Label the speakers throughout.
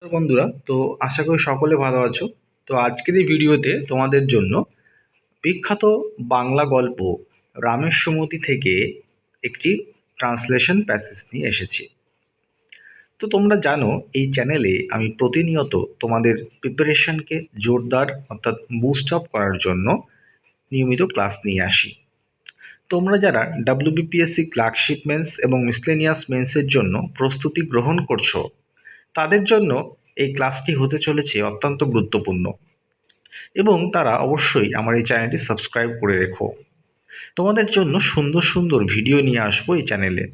Speaker 1: বন্ধুরা, তো আশা করি সকলে ভালো আছো। তো আজকের এই ভিডিওতে তোমাদের জন্য বিখ্যাত বাংলা গল্প রামের সুমতি থেকে একটি ট্রান্সলেশন প্যাসেজ নিয়ে এসেছি। তো তোমরা জানো এই চ্যানেলে আমি প্রতিনিয়ত তোমাদের প্রিপারেশনকে জোরদার অর্থাৎ বুস্ট আপ করার জন্য নিয়মিত ক্লাস নিয়ে আসি। তোমরা যারা ডাব্লিউবিপিএসসি ক্লার্কশিপ মেন্স এবং মিসলেনিয়াস মেন্সের জন্য প্রস্তুতি গ্রহণ করছো, তাদের জন্য এই ক্লাসটি হতে চলেছে অত্যন্ত গুরুত্বপূর্ণ, এবং তারা অবশ্যই আমার এই চ্যানেলটি সাবস্ক্রাইব করে রেখো। তোমাদের জন্য সুন্দর সুন্দর ভিডিও নিয়ে আসবো এই চ্যানেলে,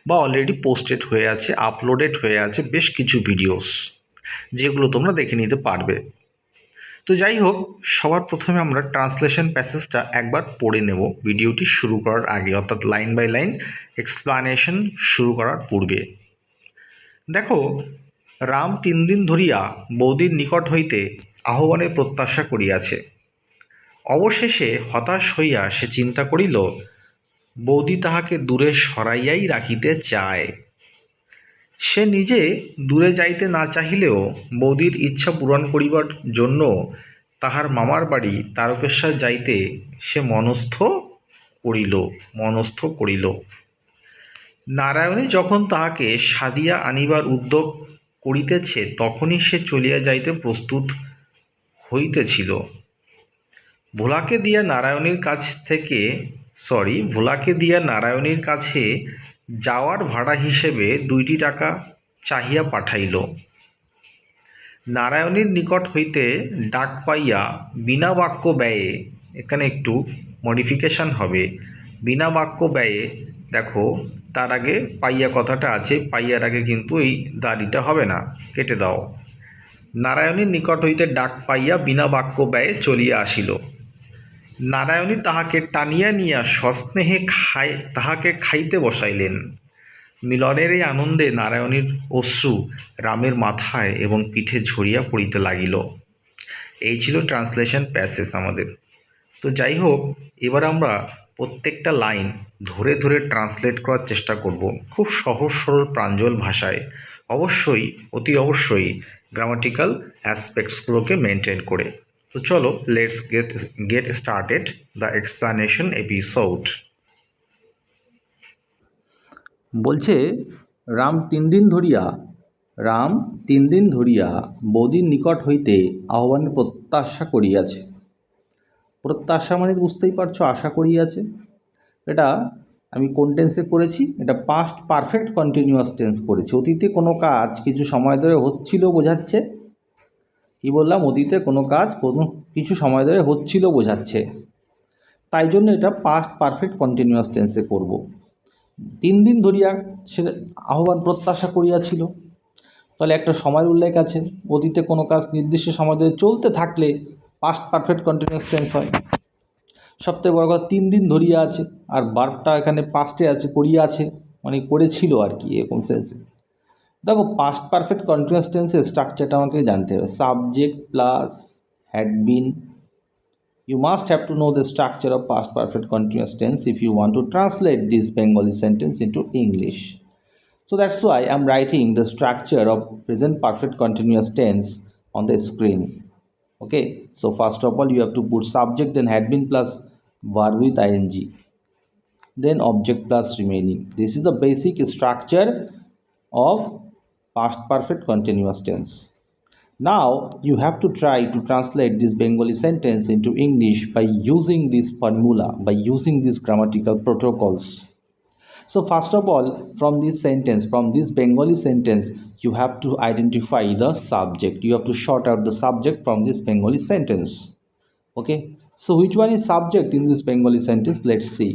Speaker 1: বা অলরেডি পোস্টেড হয়ে আছে, আপলোডেড হয়ে আছে বেশ কিছু ভিডিওস, যেগুলো তোমরা দেখে নিতে পারবে। তো যাই হোক, সবার প্রথমে আমরা ট্রান্সলেশন প্যাসেজটা একবার পড়ে নেব ভিডিওটি শুরু করার আগে, অর্থাৎ লাইন বাই লাইন এক্সপ্লানেশন শুরু করার পূর্বে। দেখো, রাম 3 দিন ধরিয়া বৌদির নিকট হইতে আহ্বানের প্রত্যাশা করিয়াছে। অবশেষে হতাশ হইয়া সে চিন্তা করিল, বৌদি তাহাকে দূরে সরাইয়াই রাখিতে চায়। সে নিজে দূরে যাইতে না চাহিলেও বৌদির ইচ্ছা পূরণ করিবার জন্য তাহার মামার বাড়ি তারকেশ্বর যাইতে সে মনস্থ করিল। নারায়ণী যখন তাহাকে সাদিয়া আনিবার উদ্যোগ করিতেছে, তখনই সে চলিয়া যাইতে প্রস্তুত হইতেছিল। ভোলাকে দিয়া নারায়ণীর কাছে যাওয়ার ভাড়া হিসেবে 2টি টাকা চাহিয়া পাঠাইল। নারায়ণীর নিকট হইতে ডাক পাইয়া বিনা বাক্য ব্যয়ে, এখানে একটু মডিফিকেশান হবে, বিনা বাক্য ব্যয়ে, দেখো তার আগে পাইয়া কথাটা আছে, পাইয়ার আগে কিন্তু এই দাড়িটা হবে না, কেটে দাও। নারায়ণীর নিকট হইতে ডাক পাইয়া বিনা বাক্য ব্যয়ে চলিয়া আসিল। নারায়ণী তাহাকে টানিয়া নিয়া সস্নেহে তাহাকে খাইতে বসাইলেন। মিলনের এই আনন্দে নারায়ণীর অশ্রু রামের মাথায় এবং পিঠে ঝরিয়া পড়িতে লাগিল। এই ছিল ট্রান্সলেশন প্যাসেজ আমাদের। তো যাই হোক, এবার আমরা প্রত্যেকটা লাইন ধরে ধরে ট্রান্সলেট করার চেষ্টা করব, খুব সহজ সরল প্রাঞ্জল ভাষায়, অবশ্যই অতি অবশ্যই গ্রামাটিক্যাল অ্যাসপেক্টসগুলোকে মেনটেন করে। তো চলো, let's get started the explanation episode.
Speaker 2: বলছে, রাম 3 দিন ধরিয়া বৌদির নিকট হইতে আহ্বানের প্রত্যাশা করিয়াছে। প্রত্যাশা মানে বুঝতেই পারছো, আশা করিয়াছে। এটা আমি কোন টেন্সে করেছি? এটা পাস্ট পারফেক্ট কন্টিনিউয়াস টেন্স করেছি। অতীতে কোনো কাজ কিছু সময় ধরে হচ্ছিল বোঝাচ্ছে। কি বললাম? অতীতে কোনো কাজ কিছু সময় ধরে হচ্ছিল বোঝাচ্ছে, তাই জন্য এটা পাস্ট পারফেক্ট কন্টিনিউয়াস টেন্সে করব। 3 দিন ধরিয়া সে আহ্বান প্রত্যাশা করিয়াছিল, তাহলে একটা সময়ের উল্লেখ আছে। অতীতে কোনো কাজ নির্দিষ্ট সময় ধরে চলতে থাকলে পাস্ট পারফেক্ট কন্টিনিউয়াস টেন্স হয়। সবথেকে বড় কথা, 3 দিন ধরিয়া আছে, আর ভার্বটা এখানে পাস্টে আছে, করিয়া আছে, মানে করেছিল আর কি, এরকম সেন্সে। দেখো, পাস্ট পারফেক্ট কন্টিনিউয়াস টেন্সের স্ট্রাকচারটা আমাকে জানতে হবে। Subject plus had been. You must have to know the structure of past perfect continuous tense if you want to translate this Bengali sentence into English. So that's why I'm writing the structure of present perfect continuous tense on the screen. Okay, so first of all you have to put subject, then had been plus verb with ing, then object plus remaining. This is the basic structure of past perfect continuous tense. Now you have to try to translate this Bengali sentence into English by using this formula, by using these grammatical protocols. So first of all, from this Bengali sentence, you have to identify the subject. You have to sort out the subject from this Bengali sentence. Okay, so which one is subject in this Bengali sentence? Let's see.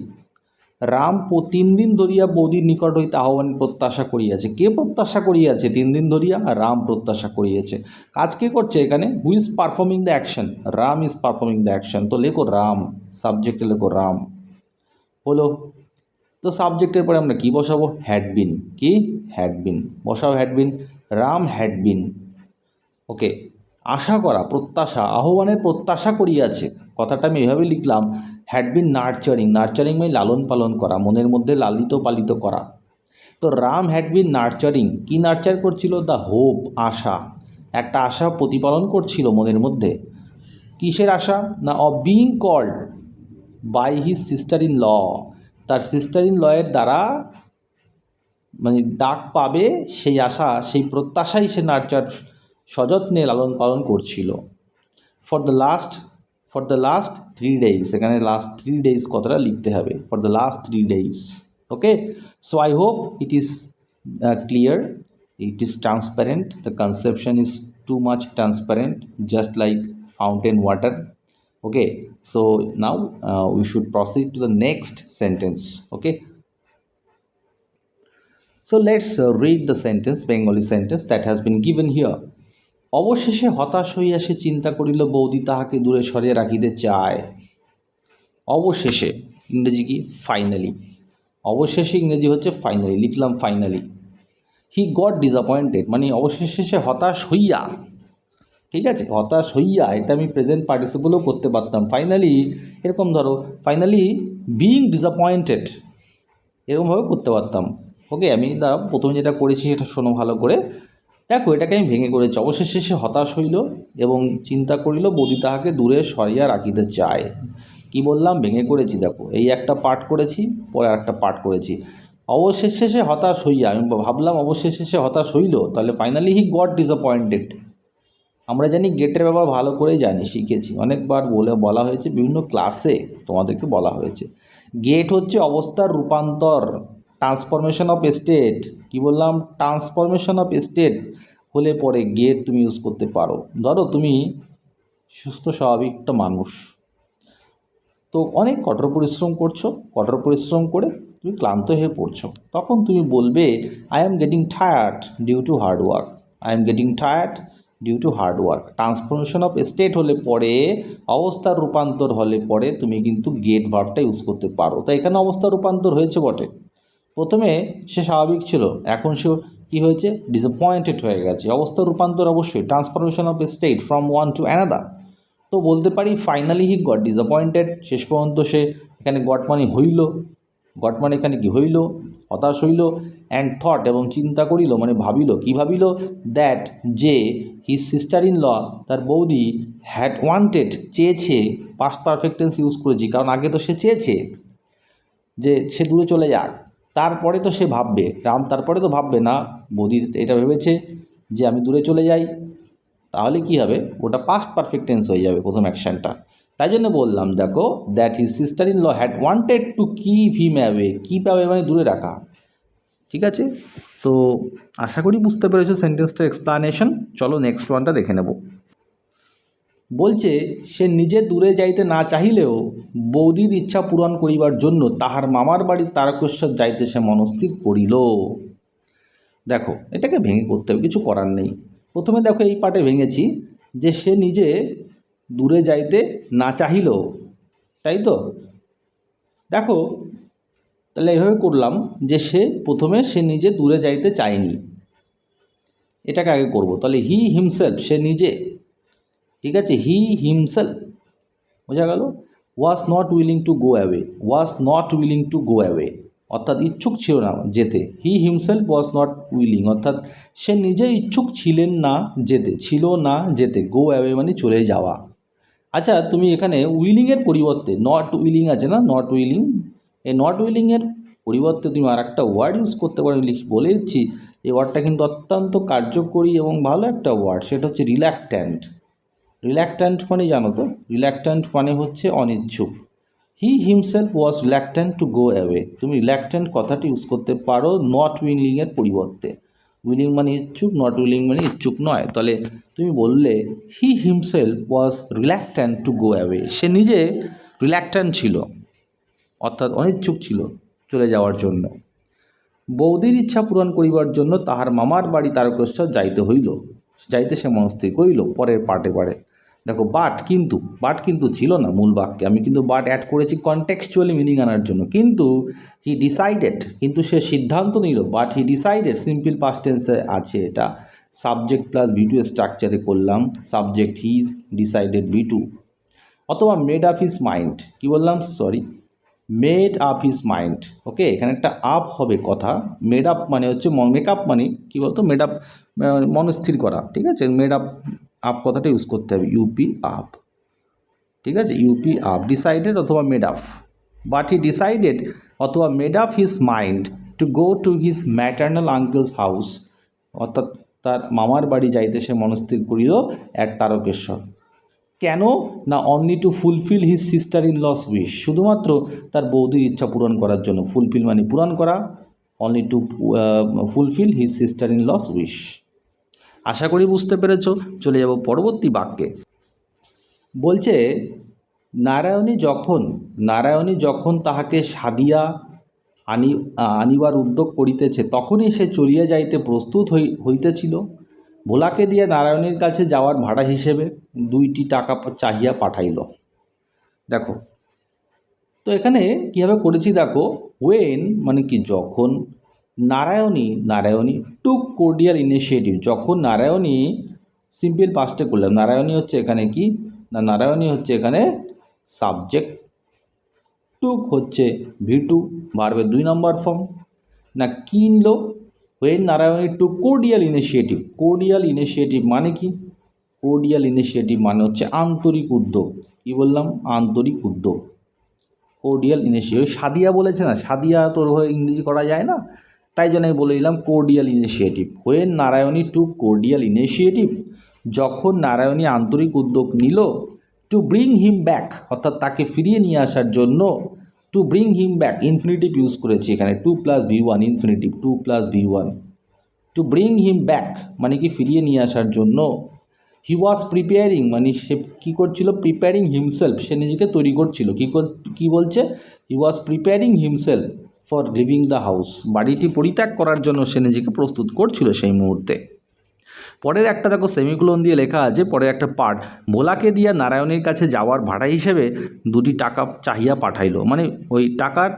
Speaker 2: Ram 3 দিন ধরিয়া বৌদির নিকট হইতে আহ্বানের প্রত্যাশা করিয়াছে। কে প্রত্যাশা করিয়াছে? 3 দিন ধরিয়া রাম প্রত্যাশা করিয়াছে। কাজ কে করছে এখানে? Who is performing the action? Ram is performing the action. তো লেখো রাম, সাবজেক্টে লেখো রাম। হলো? তো সাবজেক্টের পরে আমরা কি বসাবো? Had been. কি? Had been. বসাও had been. Ram had been. Okay, আশা করা, প্রত্যাশা, আহ্বানের প্রত্যাশা করিয়াছে। কথাটা আমি এভাবে লিখলাম, হ্যাড বিন নার্চারিং। নার্চারিং মানে লালন পালন করা, মনের মধ্যে লালিত পালিত করা। তো রাম হ্যাড বিন নার্চারিং, কি নার্চার করছিল? দ্য হোপ, আশা। একটা আশা প্রতিপালন করছিল মনের মধ্যে। কিসের আশা? না of being called by his sister in law, তার সিস্টার ইন লয়ের দ্বারা মানে ডাক পাবে, সেই আশা সেই প্রত্যাশাই সে নার্চার সযত্নে লালন পালন করছিল। ফর দ্য লাস্ট 3 days, এখানে লাস্ট 3 days কথাটা লিখতে হবে, for the last 3 days। Okay, so I hope it is clear, it is transparent, the conception is too much transparent, just like fountain water. Okay, so now we should proceed to the next sentence. Okay, so let's read the sentence, Bengali sentence that has been given here. অবশেষে হতাশ হইয়া সে চিন্তা করিল বৌদি তাহাকে দূরে সরিয়ে রাখিতে চায়। অবশেষে ইংরেজি কি? ফাইনালি। অবশেষে ইংরেজি হচ্ছে ফাইনালি, লিখলাম ফাইনালি। হি গট ডিসঅ্যাপয়েন্টেড, মানে অবশেষে সে হতাশ হইয়া, ঠিক আছে, হতাশ হইয়া, এটা আমি প্রেজেন্ট পার্টিসিপলও করতে পারতাম। ফাইনালি এরকম ধরো, ফাইনালি বিইং ডিসঅ্যাপয়েন্টেড, এরকমভাবে করতে পারতাম। ওকে, আমি দাঁড়াও প্রথমে যেটা করেছি সেটা শোনো ভালো করে। দেখো, এটাকে আমি ভেঙে করেছি। অবশেষে সে হতাশ হইল এবং চিন্তা করিল বৌদি তাহাকে দূরে সরিয়া রাখিতে চায়। কি বললাম? ভেঙে করেছি। দেখো, এই একটা পার্ট করেছি, পরে আর একটা পার্ট করেছি। অবশেষে সে হতাশ হইয়া, আমি ভাবলাম অবশেষে সে হতাশ হইল, তাহলে ফাইনালি হি গট ডিসঅ্যাপয়েন্টেড। আমরা জানি গেটের ব্যাপার ভালো করেই জানি, শিখেছি, অনেকবার বলা হয়েছে, বিভিন্ন ক্লাসে তোমাদেরকে বলা হয়েছে। গেট হচ্ছে অবস্থার রূপান্তর, ট্রান্সফরমেশন অফ স্টেট। কি বললাম? ট্রান্সফরমেশন অফ স্টেট হলে পরে গেট তুমি ইউজ করতে পারো। ধরো তুমি সুস্থ স্বাভাবিক একটা মানুষ, তো অনেক কঠোর পরিশ্রম করছো, কঠোর পরিশ্রম করে তুমি ক্লান্ত হয়ে পড়ছো, তখন তুমি বলবে I am getting tired due to hard work, I am getting tired due to hard work. Transformation of state হলে পরে, অবস্থার রূপান্তর হলে পরে তুমি কিন্তু গেট ভার্বটা ইউজ করতে পারো। তাই এখানে অবস্থার রূপান্তর হয়েছে বটে। প্রথমে সে স্বাভাবিক ছিল, এখন সে কী হয়েছে? ডিসঅ্যাপয়েন্টেড হয়ে গেছে। অবস্থার রূপান্তর অবশ্যই, transformation of state from one to another. তো বলতে পারি ফাইনালি হি গট ডিসঅ্যাপয়েন্টেড, শেষ পর্যন্ত সে, এখানে গট মানে হইল, গট মানে এখানে কি হইল? হতাশ হইল। অ্যান্ড থট, এবং চিন্তা করিল মানে ভাবিল। কি ভাবিল? দ্যাট, যে হিজ সিস্টার ইন ল, তার বৌদি, হ্যাড ওয়ান্টেড, চেয়েছে, পাস্ট পারফেক্ট টেন্স ইউজ করেছি কারণ আগে তো সে চেয়েছে যে সে দূরে চলে যাক, তারপরে তো সে ভাববে, তারপরে তো ভাববে না, বৌদি এটা ভেবেছে যে আমি দূরে চলে যাই, তাহলে কি হবে? ওটা পাস্ট পারফেক্ট টেন্স হয়ে যাবে প্রথম অ্যাকশানটা। তাই জন্য বললাম, দেখো, that his sister in law had wanted to keep him away. Keep away মানে দূরে রাখা। ঠিক আছে, তো আশা করি বুঝতে পেরেছো সেন্টেন্সটার এক্সপ্লানেশন। চলো নেক্সট ওয়ানটা দেখে নেব। বলছে সে নিজে দূরে যাইতে না চাহিলেও বৌদির ইচ্ছা পূরণ করিবার জন্য তাহার মামার বাড়ি তারকেশ্বর যাইতে সে মনস্থির করিল। দেখো, এটাকে ভেঙে করতে হবে, কিছু করার নেই। প্রথমে দেখো এই পার্টে ভেঙেছি যে সে নিজে দূরে যাইতে না চাহিল, তাই তো? দেখো, তাহলে এইভাবে করলাম যে প্রথমে সে নিজে দূরে যাইতে চায়নি, এটাকে আগে করব। তাহলে হি হিমসেলফ, সে নিজে, ঠিক আছে, হি হিমসেলফ, বোঝা গেল। Was not willing to go away, was not willing to go away, অর্থাৎ ইচ্ছুক ছিল না যেতে। হি হিমসেলফ ওয়াজ নট উইলিং, অর্থাৎ সে নিজে ইচ্ছুক ছিলেন না যেতে, ছিল না যেতে। গো অ্যাওয়ে মানে চলে যাওয়া। আচ্ছা, তুমি এখানে উইলিংয়ের পরিবর্তে নট উইলিং আছে না, নট উইলিং, এই নট উইলিংয়ের পরিবর্তে তুমি আর একটা ওয়ার্ড ইউজ করতে পারো। বলে দিচ্ছি, এই ওয়ার্ডটা কিন্তু অত্যন্ত কার্যকরী এবং ভালো একটা ওয়ার্ড, সেটা হচ্ছে রিল্যাক্ট্যান্ট। রিল্যাক্ট্যান্ট মানে জানো তো? রিল্যাক্ট্যান্ট মানে হচ্ছে অনিচ্ছুক। He himself was reluctant to go away, তুমি রিল্যাক্ট্যান্ট কথাটি ইউজ করতে পারো নট উইলিংয়ের পরিবর্তে। উইলিং মানে ইচ্ছুক, নট উইলিং মানে ইচ্ছুক নয়। তাহলে তুমি বললে he himself was reluctant to go away, সে নিজে রিল্যাক্ট্যান্ট ছিল, অর্থাৎ অনিচ্ছুক ছিল চলে যাওয়ার জন্য। বৌদির ইচ্ছা পূরণ করিবার জন্য তাহার মামার বাড়ি তারকেশ্বর যাইতে সে মনস্থির করিল। পরের পার্টে দেখো, বাট কিন্তু ছিল না মূল বাক্যে, আমি কিন্তু বাট অ্যাড করেছি কনটেক্সচুয়ালি মিনিং আনার জন্য। কিন্তু হি ডিসাইডেড, কিন্তু সে সিদ্ধান্ত নিল, but he decided simple past টেন্সে আছে এটা, সাবজেক্ট প্লাস ভি2 স্ট্রাকচারে করলাম, সাবজেক্ট হি ডিসাইডেড ভি2। অথবা মেড আপ হিজ মাইন্ড, কী বললাম, sorry, made up his mind. Okay, এখানে একটা আপ হবে কথা, মেড আপ মানে হচ্ছে মেকআপ মানে কী বলতো, মেড আপ মনস্থির করা, ঠিক আছে, মেড আপ আপ কথাটা ইউজ করতে হবে, ইউপি আপ, ঠিক আছে, ইউপি আপ, ডিসাইডেড অথবা made up, but he decided অথবা made up his mind to go to his maternal uncle's house, অর্থাৎ তার মামার বাড়ি যাইতে সে মনস্থির করিল এক তারকেশ্বর। কেন না, only to fulfil his sister in law's wish, শুধুমাত্র তার বৌদির ইচ্ছা পূরণ করার জন্য, ফুলফিল মানে পূরণ করা, only to fulfil his sister in law's wish. আশা করি বুঝতে পেরেছ। চলে যাব পরবর্তী বাক্যে। বলছে নারায়ণী যখন তাহাকে সাদিয়া আনিবার উদ্যোগ করিতেছে, তখনই সে চলিয়া যাইতে প্রস্তুত হইতেছিল। ভোলাকে দিয়ে নারায়ণীর কাছে যাওয়ার ভাড়া হিসেবে 2টি টাকা চাহিয়া পাঠাইল। দেখো তো এখানে কীভাবে করেছি দেখো, ওয়েন মানে কি যখন, নারায়ণী টুক কোর্ডিয়াল ইনিশিয়েটিভ, যখন নারায়ণী, সিম্পল পাস্টে করলাম, নারায়ণী হচ্ছে এখানে কি না, নারায়ণী হচ্ছে এখানে সাবজেক্ট, টুক হচ্ছে V2 ভার্বের 2 নম্বর ফর্ম, না কিনলো, when Narayani took cordial initiative মানে কি, কোর্ডিয়াল ইনিশিয়েটিভ মানে হচ্ছে আন্তরিক উদ্যোগ, কি বললাম, আন্তরিক উদ্যোগ, কোর্ডিয়াল ইনিশিয়েটিভ। সাদিয়া বলেছে না, সাদিয়া তোর হয়ে ইংরেজি করা যায় না, তাই জন্য আমি বলে দিলাম cordial initiative. When Narayani took cordial initiative, যখন নারায়ণী আন্তরিক উদ্যোগ নিল, টু ব্রিং হিম ব্যাক অর্থাৎ তাকে ফিরিয়ে নিয়ে আসার জন্য, to bring him back infinitive use করেছি এখানে, 2+V1 infinitive, 2+V1, to bring him back মানে কি ফিরিয়ে নিয়ে আসার জন্য। হি ওয়াজ প্রিপেয়ারিং মানে সে কী করছিল, প্রিপেয়ারিং হিমসেলফ, সে নিজেকে তৈরি করছিল, কী বলছে, he was preparing himself for leaving the house, বাড়িটি পরিত্যাগ করার জন্য সে নিজেকে প্রস্তুত করছিল সেই মুহূর্তে। পরের একটা দেখো সেমিকোলন দিয়ে লেখা আছে, পরের একটা পার্ট, ভোলাকে দিয়া নারায়ণীর কাছে যাওয়ার ভাড়া হিসেবে 2টি টাকা চাহিয়া পাঠাইলো, মানে ওই টাকার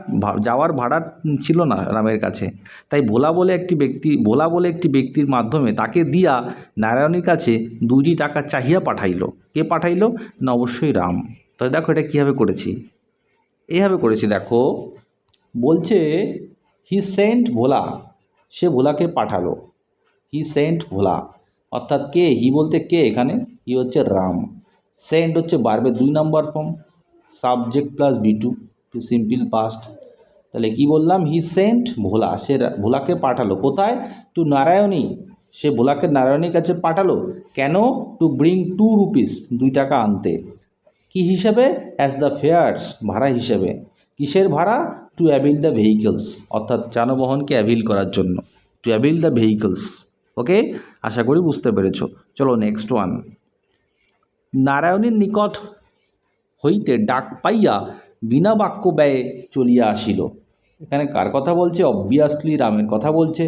Speaker 2: যাওয়ার ভাড়া ছিল না রামের কাছে, তাই ভোলা বলে একটি ব্যক্তির মাধ্যমে তাকে দিয়া নারায়ণীর কাছে 2টি টাকা চাহিয়া পাঠাইলো। কে পাঠাইলো না, অবশ্যই রাম। তাহলে দেখো এটা কীভাবে করেছি, এইভাবে করেছি দেখো, বলছে হি সেন্ট ভোলা, সে ভোলাকে পাঠালো, হি সেন্ট ভোলা, অর্থাৎ কে, হি বলতে কে, এখানে হি হচ্ছে রাম, সেন্ট হচ্ছে ভার্বের 2 নম্বর form, subject plus V2, simple past. তাহলে কি বললাম, হি সেন্ট ভোলা, সে ভোলাকে পাঠালো, কোথায়, টু নারায়ণী, সে ভোলাকে নারায়ণীর কাছে পাঠালো, কেন, টু ব্রিং 2 রুপিস, 2 টাকা আনতে, কি হিসাবে, অ্যাজ দ্য ফেয়ার্স, ভাড়া হিসেবে, কিসের ভাড়া, টু অ্যাভিল দ্য ভেহিকলস, অর্থাৎ যানবাহনকে অ্যাভিল করার জন্য, টু অ্যাভিল দ্য ভেহিকলস। ওকে, আশা করি বুঝতে পেরেছ। চলো নেক্সট ওয়ান। নারায়ণীর নিকট হইতে ডাক পাইয়া বিনা বাক্য ব্যয়ে চলিয়া আসিল। এখানে কার কথা বলছে, অবভিয়াসলি রামের কথা বলছে।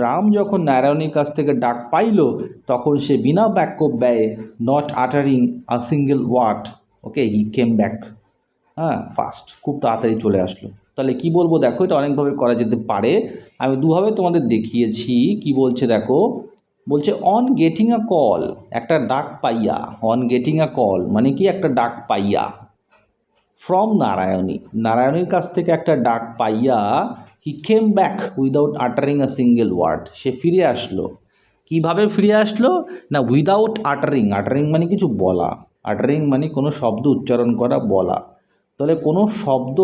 Speaker 2: রাম যখন নারায়ণীর কাছ থেকে ডাক পাইল, তখন সে বিনা বাক্য ব্যয়ে, not uttering a single word, okay, he came back, fast, খুব তাড়াতাড়ি চলে আসলো। তাহলে কি বলবো দেখো, এটা অনেকভাবে করা যেতে পারে, আমি দুভাবে তোমাদের দেখিয়েছি। কি বলছে দেখো, বলছে অন গেটিং আ কল, একটা ডাক পাইয়া, অন গেটিং আ কল মানে কি, একটা ডাক পাইয়া, ফ্রম নারায়ণীর কাছ থেকে একটা ডাক পাইয়া, he came back without uttering a single word, সে ফিরে আসলো। কিভাবে ফিরে আসলো না, উইদাউট আটারিং মানে কিছু বলা, আটারিং মানে কোনো শব্দ উচ্চারণ করা, বলা। তাহলে কোনো শব্দ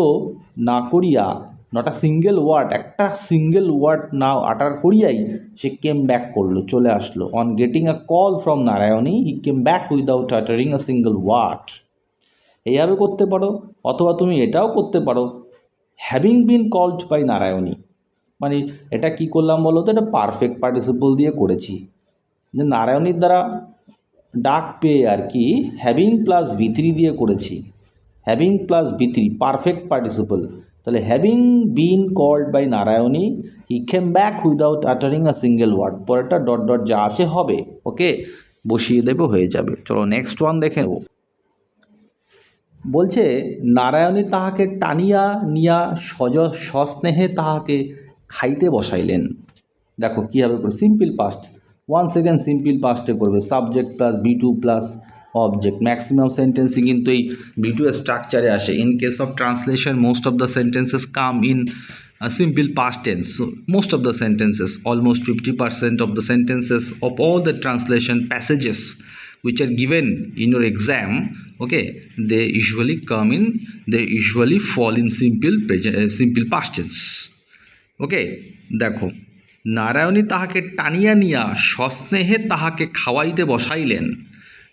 Speaker 2: না করিয়া, নট আ সিঙ্গেল ওয়ার্ড, একটা সিঙ্গেল ওয়ার্ড না আটার করিয়াই সে কেম ব্যাক করলো, চলে আসলো। On getting a call from Narayani, he came back without uttering a single word. এইভাবে করতে পারো, অথবা তুমি এটাও করতে পারো, having been called by Narayani, মানে এটা কি করলাম বলো তো, এটা পারফেক্ট পার্টিসিপল দিয়ে করেছি, যে নারায়ণীর দ্বারা ডাক পেয়ে আর কি, হ্যাভিং প্লাস V3 দিয়ে করেছি, having plus V3 perfect participle. তাহলে having been called by Narayani, he came back without uttering a single word, পরেরটা ডট ডট যা আছে হবে, ওকে, বসিয়ে দেবে, হয়ে যাবে। চলো নেক্সট ওয়ান দেখে নেব। বলছে নারায়ণী তাহাকে টানিয়া নিয়া সস্নেহে তাহাকে খাইতে বসাইলেন। দেখো কীভাবে করে, সিম্পল পাস্ট, 1 সেকেন্ড সিম্পল পাস্টে করবে, subject plus V2 plus object. Maximum সেন্টেন্সই কিন্তু এই ভিডিও স্ট্রাকচারে আসে। In case of translation most of the sentences come in simple past tense. So most of the sentences, almost 50% of the sentences of all the translation passages which are given in your exam, okay, they usually fall in simple past tense. ওকে, দেখো, নারায়ণী তাহাকে টানিয়া নিয়া সস্নেহে তাহাকে খাওয়াইতে বসাইলেন।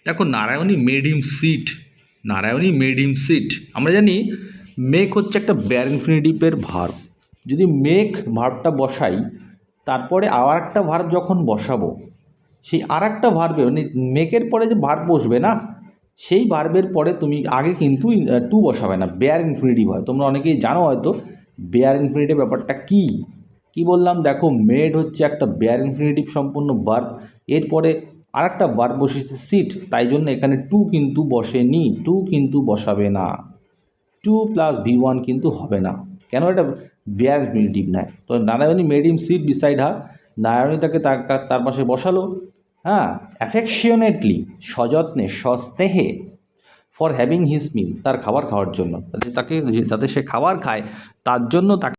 Speaker 2: দেখো, Narayani made him sit, Narayani made him sit. আমরা জানি make হচ্ছে একটা বেয়ার ইনফিনিটিভের ভার্ব। যদি মেক ভার্বটা বসাই, তারপরে আর একটা ভার্ব যখন বসাবো, সেই আর একটা ভার্বে মানে মেকের পরে যে ভার্ব বসবে না, সেই ভার্বের পরে তুমি আগে কিন্তু টু বসাবে না, বেয়ার ইনফিনিটিভ হয়। তোমরা অনেকেই জানো হয়তো বেয়ার ইনফিনিটিভ ব্যাপারটা কী বললাম। দেখো, মেড হচ্ছে একটা বেয়ার ইনফিনিটিভ সম্পূর্ণ ভার্ব, এরপরে আর একটা ভার্ব বসেছে সিট, তাই জন্য এখানে টু কিন্তু বসেনি, টু কিন্তু বসাবে না, 2 + V1 কিন্তু হবে না। কেন? এটা বেয়ার ইনফিনিটিভ নয়। তো Narayani made him seat beside হার, নারায়ণী তাকে তার পাশে বসালো, হ্যাঁ, অ্যাফেকশনেটলি, সযত্নে, সস্নেহে, ফর হ্যাভিং হিজ মিল, তার খাবার খাওয়ার জন্য, যাতে সে খাবার খায় তার জন্য তাকে